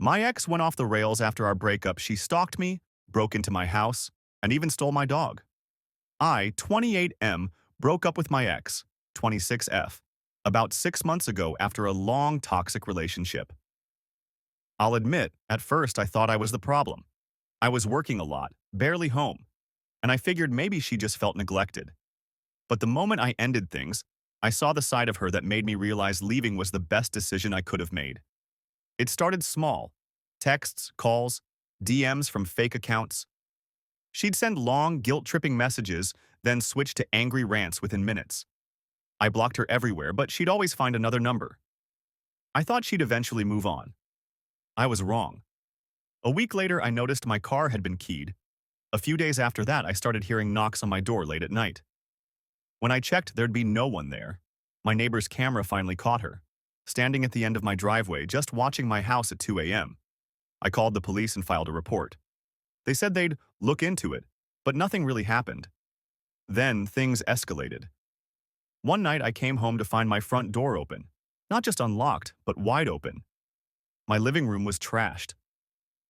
My ex went off the rails after our breakup. She stalked me, broke into my house, and even stole my dog. I, 28M, broke up with my ex, 26F, about 6 months ago after a long toxic relationship. I'll admit, at first I thought I was the problem. I was working a lot, barely home, and I figured maybe she just felt neglected. But the moment I ended things, I saw the side of her that made me realize leaving was the best decision I could have made. It started small: texts, calls, DMs from fake accounts. She'd send long, guilt-tripping messages, then switch to angry rants within minutes. I blocked her everywhere, but she'd always find another number. I thought she'd eventually move on. I was wrong. A week later, I noticed my car had been keyed. A few days after that, I started hearing knocks on my door late at night. When I checked, there'd be no one there. My neighbor's camera finally caught her, standing at the end of my driveway, just watching my house at 2 a.m. I called the police and filed a report. They said they'd look into it, but nothing really happened. Then things escalated. One night I came home to find my front door open, not just unlocked, but wide open. My living room was trashed.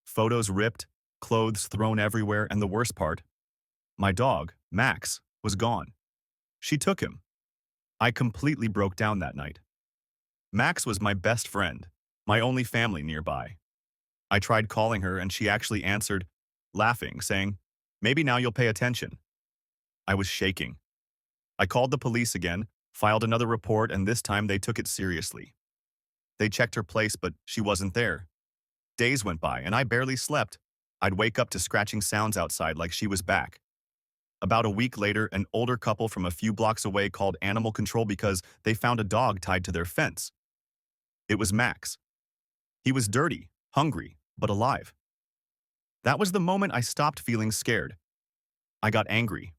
Photos ripped, clothes thrown everywhere, and the worst part, my dog, Max, was gone. She took him. I completely broke down that night. Max was my best friend, my only family nearby. I tried calling her and she actually answered, laughing, saying, "Maybe now you'll pay attention." I was shaking. I called the police again, filed another report, and this time they took it seriously. They checked her place, but she wasn't there. Days went by and I barely slept. I'd wake up to scratching sounds outside like she was back. About a week later, an older couple from a few blocks away called animal control because they found a dog tied to their fence. It was Max. He was dirty, hungry, but alive. That was the moment I stopped feeling scared. I got angry.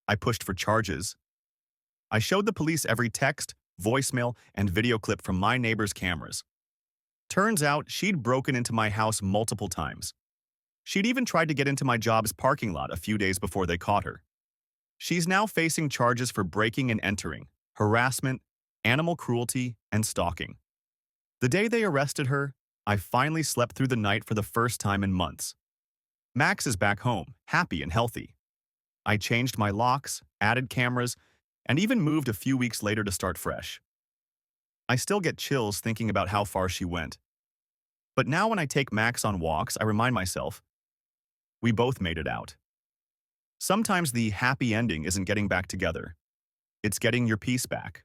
I pushed for charges. I showed the police every text, voicemail, and video clip from my neighbor's cameras. Turns out she'd broken into my house multiple times. She'd even tried to get into my job's parking lot a few days before they caught her. She's now facing charges for breaking and entering, harassment, animal cruelty, and stalking. The day they arrested her, I finally slept through the night for the first time in months. Max is back home, happy and healthy. I changed my locks, added cameras, and even moved a few weeks later to start fresh. I still get chills thinking about how far she went. But now when I take Max on walks, I remind myself, we both made it out. Sometimes the happy ending isn't getting back together. It's getting your peace back.